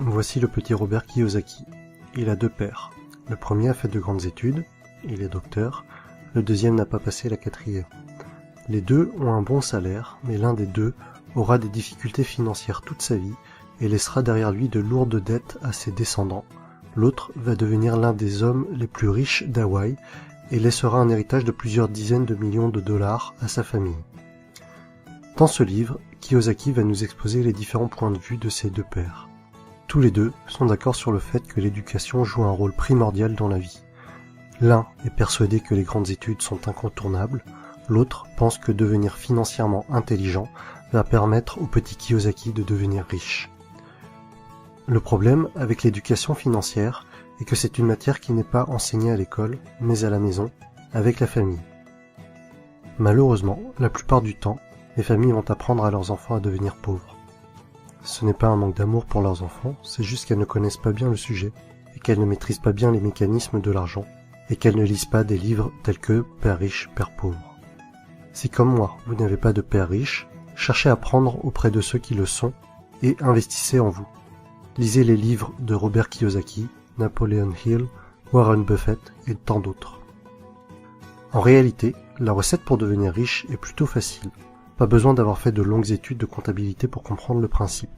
Voici le petit Robert Kiyosaki. Il a 2 pères. Le premier a fait de grandes études, il est docteur, le deuxième n'a pas passé la 4e. Les deux ont un bon salaire, mais l'un des deux aura des difficultés financières toute sa vie et laissera derrière lui de lourdes dettes à ses descendants. L'autre va devenir l'un des hommes les plus riches d'Hawaï et laissera un héritage de plusieurs dizaines de millions de dollars à sa famille. Dans ce livre, Kiyosaki va nous exposer les différents points de vue de ces 2 pères. Tous les deux sont d'accord sur le fait que l'éducation joue un rôle primordial dans la vie. L'un est persuadé que les grandes études sont incontournables, l'autre pense que devenir financièrement intelligent va permettre au petit Kiyosaki de devenir riche. Le problème avec l'éducation financière est que c'est une matière qui n'est pas enseignée à l'école, mais à la maison, avec la famille. Malheureusement, la plupart du temps, les familles vont apprendre à leurs enfants à devenir pauvres. Ce n'est pas un manque d'amour pour leurs enfants, c'est juste qu'elles ne connaissent pas bien le sujet, et qu'elles ne maîtrisent pas bien les mécanismes de l'argent, et qu'elles ne lisent pas des livres tels que « Père riche, Père pauvre ». Si comme moi, vous n'avez pas de père riche, cherchez à apprendre auprès de ceux qui le sont, et investissez en vous. Lisez les livres de Robert Kiyosaki, Napoleon Hill, Warren Buffett et tant d'autres. En réalité, la recette pour devenir riche est plutôt facile. Pas besoin d'avoir fait de longues études de comptabilité pour comprendre le principe.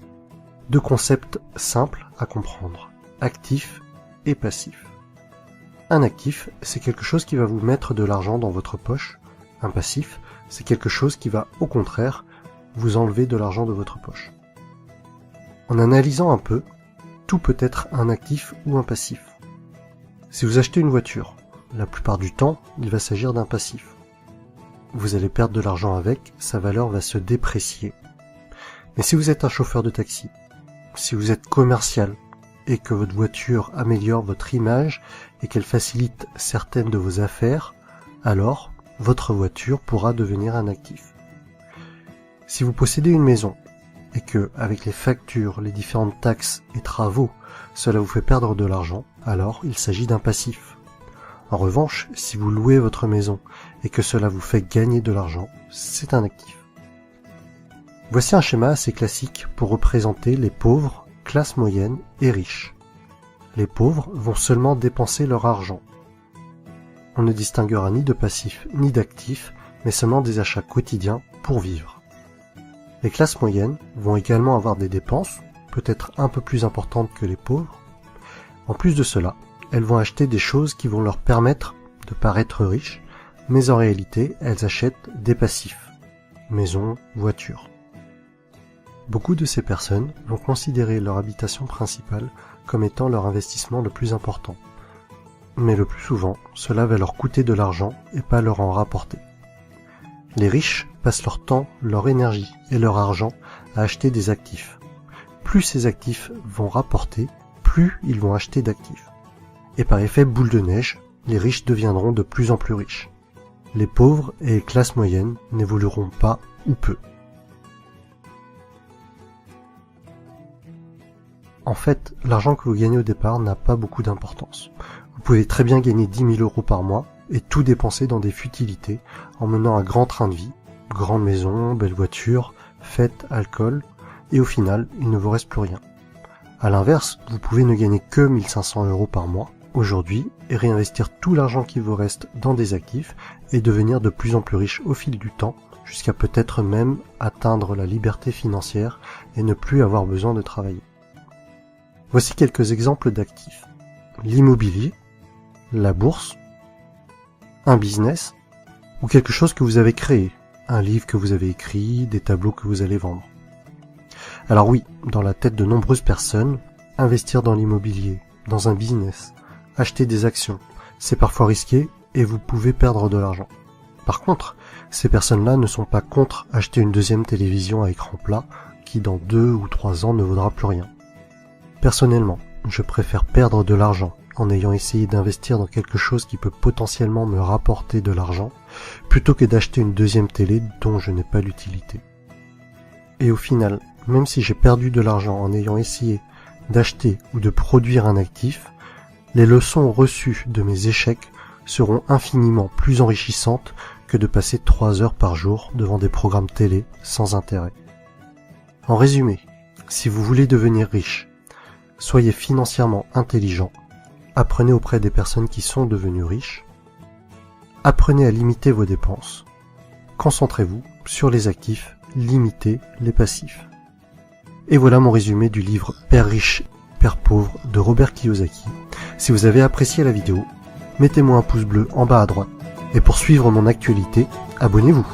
2 concepts simples à comprendre, actif et passif. Un actif, c'est quelque chose qui va vous mettre de l'argent dans votre poche. Un passif, c'est quelque chose qui va, au contraire, vous enlever de l'argent de votre poche. En analysant un peu, tout peut être un actif ou un passif. Si vous achetez une voiture, la plupart du temps, il va s'agir d'un passif. Vous allez perdre de l'argent avec, sa valeur va se déprécier. Mais si vous êtes un chauffeur de taxi, si vous êtes commercial, et que votre voiture améliore votre image et qu'elle facilite certaines de vos affaires, alors votre voiture pourra devenir un actif. Si vous possédez une maison, et que, avec les factures, les différentes taxes et travaux, cela vous fait perdre de l'argent, alors il s'agit d'un passif. En revanche, si vous louez votre maison et que cela vous fait gagner de l'argent, c'est un actif. Voici un schéma assez classique pour représenter les pauvres, classe moyenne et riches. Les pauvres vont seulement dépenser leur argent. On ne distinguera ni de passif ni d'actif, mais seulement des achats quotidiens pour vivre. Les classes moyennes vont également avoir des dépenses, peut-être un peu plus importantes que les pauvres. En plus de cela, elles vont acheter des choses qui vont leur permettre de paraître riches, mais en réalité, elles achètent des passifs, maison, voiture. Beaucoup de ces personnes vont considérer leur habitation principale comme étant leur investissement le plus important. Mais le plus souvent, cela va leur coûter de l'argent et pas leur en rapporter. Les riches passent leur temps, leur énergie et leur argent à acheter des actifs. Plus ces actifs vont rapporter, plus ils vont acheter d'actifs. Et par effet boule de neige, les riches deviendront de plus en plus riches. Les pauvres et les classes moyennes n'évolueront pas ou peu. En fait, l'argent que vous gagnez au départ n'a pas beaucoup d'importance. Vous pouvez très bien gagner 10 000 € par mois et tout dépenser dans des futilités en menant un grand train de vie, grande maison, belle voiture, fêtes, alcool, et au final, il ne vous reste plus rien. À l'inverse, vous pouvez ne gagner que 1 500 € par mois aujourd'hui et réinvestir tout l'argent qui vous reste dans des actifs et devenir de plus en plus riche au fil du temps, jusqu'à peut-être même atteindre la liberté financière et ne plus avoir besoin de travailler. Voici quelques exemples d'actifs. L'immobilier, la bourse, un business ou quelque chose que vous avez créé, un livre que vous avez écrit, des tableaux que vous allez vendre. Alors oui, dans la tête de nombreuses personnes, investir dans l'immobilier, dans un business, acheter des actions, c'est parfois risqué et vous pouvez perdre de l'argent. Par contre, ces personnes-là ne sont pas contre acheter une deuxième télévision à écran plat qui dans 2 ou 3 ans ne vaudra plus rien. Personnellement, je préfère perdre de l'argent en ayant essayé d'investir dans quelque chose qui peut potentiellement me rapporter de l'argent, plutôt que d'acheter une deuxième télé dont je n'ai pas l'utilité. Et au final, même si j'ai perdu de l'argent en ayant essayé d'acheter ou de produire un actif, les leçons reçues de mes échecs seront infiniment plus enrichissantes que de passer 3 heures par jour devant des programmes télé sans intérêt. En résumé, si vous voulez devenir riche, Soyez financièrement intelligent. Apprenez auprès des personnes qui sont devenues riches. Apprenez à limiter vos dépenses. Concentrez-vous sur les actifs, limitez les passifs. Et voilà mon résumé du livre Père riche, Père pauvre de Robert Kiyosaki. Si vous avez apprécié la vidéo, mettez-moi un pouce bleu en bas à droite. Et pour suivre mon actualité, abonnez-vous.